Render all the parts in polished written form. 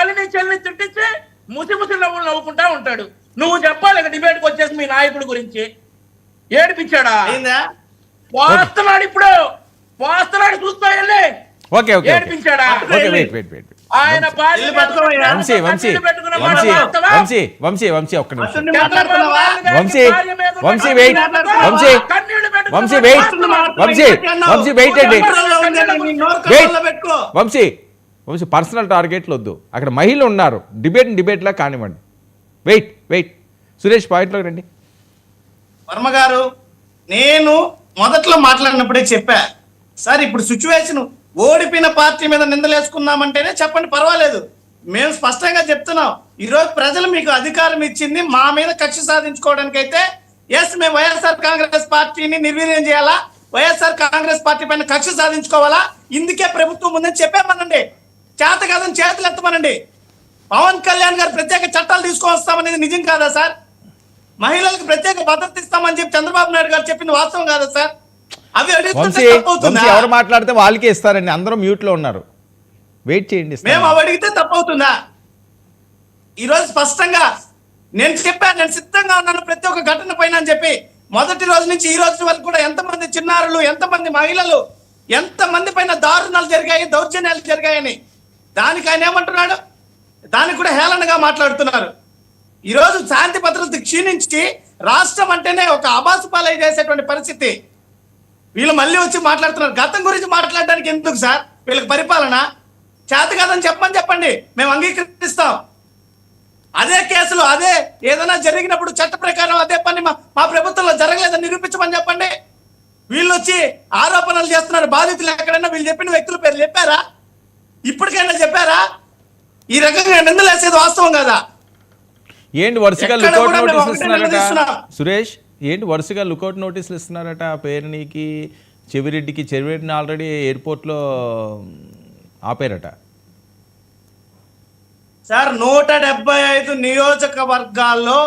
మళ్ళీ నీ చెల్లిని తిట్టించి ముసి ముసి నవ్వులు నవ్వుకుంటా ఉంటాడు. నువ్వు చెప్పాలి ఇక డిబేట్కి వచ్చేసి మీ నాయకుడి గురించి. ఏడిపించాడా? పోస్తున్నాడు, ఇప్పుడు పోస్తున్నాడు, చూస్తా వెళ్ళి. ఏడిపించాడా? ఆయన వంశీ పర్సనల్ టార్గెట్లు వద్దు, అక్కడ మహిళలు ఉన్నారు, డిబేట్ లా కానివ్వండి. వెయిట్ సురేష్ పాయింట్లో రండి. వర్మ గారు, నేను మొదట్లో మాట్లాడినప్పుడే చెప్పా సార్, ఇప్పుడు సిచ్యువేషన్ ఓడిపోయిన పార్టీ మీద నిందలేసుకున్నామంటేనే చెప్పండి, పర్వాలేదు. మేము స్పష్టంగా చెప్తున్నాం, ఈరోజు ప్రజలు మీకు అధికారం ఇచ్చింది మా మీద కక్ష సాధించుకోవడానికి అయితే ఎస్, మేము వైఎస్ఆర్ కాంగ్రెస్ పార్టీని నిర్వీర్యం చేయాలా, వైఎస్ఆర్ కాంగ్రెస్ పార్టీ పైన కక్ష సాధించుకోవాలా, ఇందుకే ప్రభుత్వం ఉందని చెప్పామనండి. చేత కాదని చేతులు ఎత్తమనండి. పవన్ కళ్యాణ్ గారు ప్రత్యేక చట్టాలు తీసుకొస్తామనేది నిజం కాదా సార్? మహిళలకు ప్రత్యేక భద్రత ఇస్తామని చెప్పి చంద్రబాబు నాయుడు గారు చెప్పింది వాస్తవం కాదా సార్? అవి ఎవరు మాట్లాడితే వాళ్ళకే ఇస్తారండి, అందరూ మ్యూట్ లో ఉన్నారు, వెయిట్ చేయండి. మేము అవి అడిగితే తప్పవుతుందా? ఈరోజు స్పష్టంగా నేను చెప్పాను, నేను సిద్ధంగా ఉన్నాను ప్రతి ఒక్క ఘటన పైన అని చెప్పి. మొదటి రోజు నుంచి ఈ రోజు వరకు కూడా ఎంతమంది చిన్నారులు, ఎంతమంది మహిళలు, ఎంతమంది పైన దారుణాలు జరిగాయి, దౌర్జన్యాలు జరిగాయని. దానికి ఆయన ఏమంటున్నాడు? దానికి కూడా హేళనగా మాట్లాడుతున్నారు. ఈరోజు శాంతి భద్రత క్షీణించి రాష్ట్రం అంటేనే ఒక అబాసుపాలై చేసేటువంటి పరిస్థితి. వీళ్ళు మళ్ళీ వచ్చి మాట్లాడుతున్నారు. గతం గురించి మాట్లాడడానికి ఎందుకు సార్? వీళ్ళకి పరిపాలన చేత కాదని చెప్పండి, మేము అంగీకరిస్తాం. అదే కేసులు, అదే ఏదైనా జరిగినప్పుడు చట్ట ప్రకారం అదే పని మా ప్రభుత్వంలో జరగలేదని నిరూపించమని చెప్పండి. వీళ్ళు వచ్చి ఆరోపణలు చేస్తున్నారు. బాధితులు ఎక్కడైనా వీళ్ళు చెప్పిన వ్యక్తుల పేరు చెప్పారా? ఇప్పటికైనా చెప్పారా? ఈ రకంగా నిందలేసేది వాస్తవం కదా? ఏంటి వరుసగా లుకౌట్ నోటీసులు ఇస్తున్నారట సురేష్? ఏంటి వరుసగా లుకౌట్ నోటీసులు ఇస్తున్నారట? పేరునికి చెవిరెడ్డిని ఆల్రెడీ ఎయిర్పోర్ట్లో ఆపారట సార్. 175 నియోజకవర్గాల్లో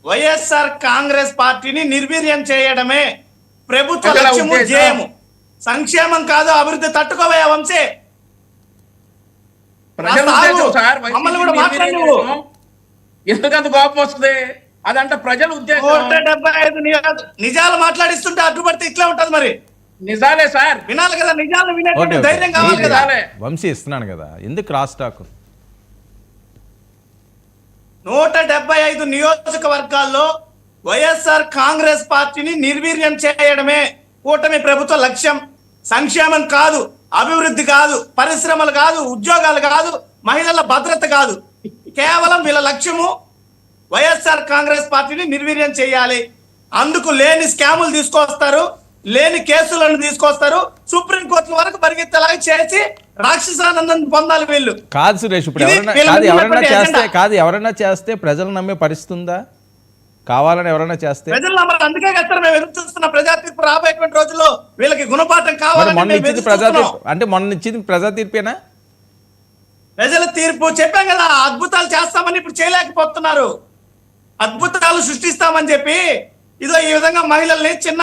వైఎస్ఆర్ కాంగ్రెస్ పార్టీని నిర్వీర్యం చేయడమే ప్రభుత్వ లక్ష్యము, ధ్యేయము. సంక్షేమం కాదు, అభివృద్ధి. తట్టుకోవయ్యా వంశీ, మమ్మల్ని కూడా మాట్లాడు. ఎందుకంత కోపం వస్తుంది? అదంట ప్రజల ఉద్దేశం. 175 నిజాలు మాట్లాడిస్తుంటే అడ్డుపడితే ఇట్లా ఉంటది. మరి నిజాలే సార్, వినాలి కదా, నిజాలు వినే ధైర్యం కావాలి కదా. వంశీ ఇస్తున్నాను కదా, ఎందుకు క్రాస్ టాక్? 175 నియోజకవర్గాల్లో వైఎస్ఆర్ కాంగ్రెస్ పార్టీని నిర్వీర్యం చేయడమే కూటమి ప్రభుత్వ లక్ష్యం. సంక్షేమం కాదు, అభివృద్ధి కాదు, పరిశ్రమలు కాదు, ఉద్యోగాలు కాదు, మహిళల భద్రత కాదు. కేవలం వీళ్ళ లక్ష్యము వైఎస్ఆర్ కాంగ్రెస్ పార్టీని నిర్వీర్యం చేయాలి. అందుకు లేని స్కాములు తీసుకొస్తారు, లేని కేసులను తీసుకొస్తారు, సుప్రీంకోర్టు వరకు పరిగెత్తలాగా చేసి రాక్షసానందం పొందాలి వీళ్ళు. కాదు సురేష్, ఇప్పుడు ఎవరైనా చేస్తే ప్రజలు నమ్మే పరిస్థితుందా? కావాలని ఎవరైనా చేస్తే ప్రజలు నమ్మరు. అందుకే కదా మేము ఎదురు చూస్తున్న ప్రజా తీర్పు రాబోయేటువంటి రోజుల్లో వీళ్ళకి గుణపాఠం కావాలి. మొన్న ఇచ్చింది ప్రజా తీర్పేనా? ప్రజల తీర్పు చెప్పాం కదా, అద్భుతాలు చేస్తామని ఇప్పుడు చేయలేకపోతున్నారు. అద్భుతాలు సృష్టిస్తామని చెప్పి ఇదో ఈ విధంగా మహిళల్ని చిన్న